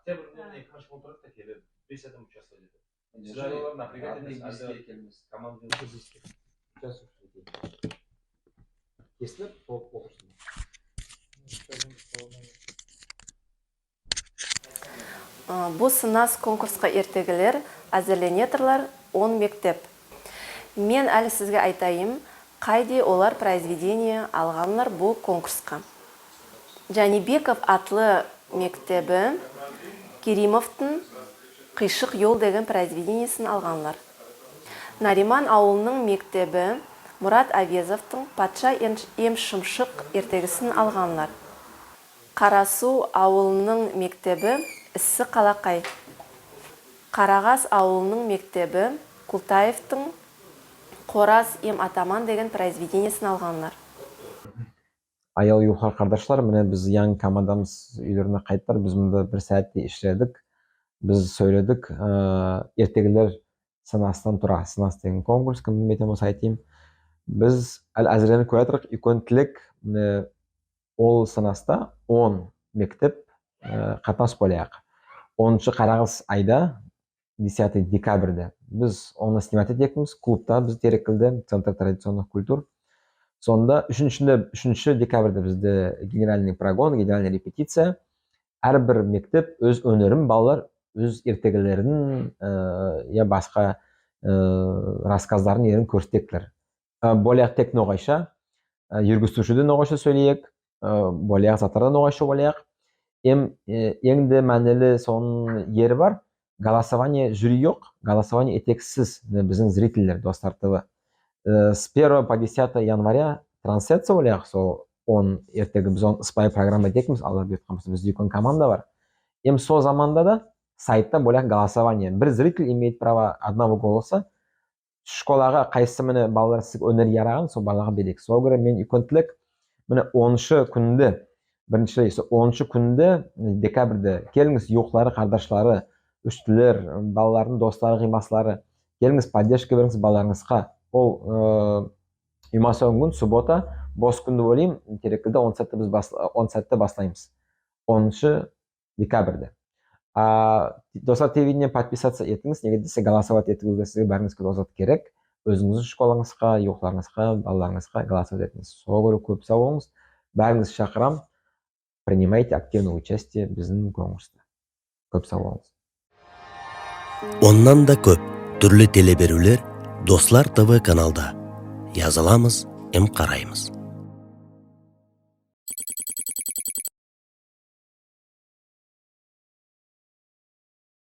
октябрьден 2014'da kelib 5 adam участвовать etdi. Sizlar напрягать etasiz, komanda Kesilib, o'qishdim. Бұл сынас конкурсқа ертегілер әзірленетірлер 10 мектеп. Мен әлі сізге айтайым, қайде олар произведение алғанлар бұл конкурсқа. Жәнибеков атлы мектебі Керимовтың «Қишық ел» деген произведениесін алғанлар. Нариман ауылының мектебі Мұрат Авезовтың «Патша ем шымшық» ертегісін алғанлар. Қарасу ауылының мектебі Ісі қалақай. Қарағас ауылының мектебі Култаевтың «Қораз ем атаман» деген произведениесін алғанлар. Аял юхар қардашлар, міне біз яң командамыз үйлеріне қайттар, біз мұнда бір сәтте ішледік, біз сөйледік, ертегілер сынастан тұра, сынас деген конкурс, кім білмейтін болса айтайын. Біз әзірленіп көретірік, үлкен тілек, ол сынаста 10 мектеп қатынас болайық. 10-шы қарағыз айда 10 декабрьде біз оны снимать етекіміз, клубта біз терекілді, Центр традиционных культур. Сонда 3 декабрьде бізді генеральный прогон, генеральный репетиция. Әрбір мектеп өз өнерін, балалар өз ертегілерін, басқа рассказдарын ерін көрсетектілер. Болаяқ тек ноғайша, жүргізушіден ноғайша сөйлейік, болаяқ затардан ноғайша болаяқ. Еңді мәнілі соның ері бар, голосование жюри жоқ, голосование етексіз біздің зрителер, достар ТВ. С 1 по 10 января трансляция болаяқ, сол 10 ертегі біз оны спай программа етекіміз, алар бетқамыз бізде үлкен команда бар. Сол заманда да сайтта болаяқ голосование. Бір зритель имеет право одного голоса. Школаға қайсы мені балалар сіз өнер яраған, сол балаға берек. Сол көрі мен үлкен тілек, мені 10-шы күнді, бірінші 10-шы күнді декабрьде келіңіз, yoqlары, қардашлары, үштілер, балалардың достары, ғимаслары, келіңіз, поддержка беріңіз балаларыңызға. Ол үймасы күн, суббота, бос күнді болайым, терекілді 10 сәтті бастаймыз. 10-шы декабрьде. Достар телевидение подписаться етіңіз, неге десе голосовать етуге сізге бәріңізге дозат керек. Өзіңіздің школаңызға, yoqларыңызға, балаларыңызға голосовать етіңіз. Соға көрі көп сау болыңыз. Бәріңіз шақырам. Принимайте активное участие біздің конкурста. Көп сау болыңыз. Оннан да көп түрлі телеберулер Достар ТВ каналда. Yazılamız, қараймыз.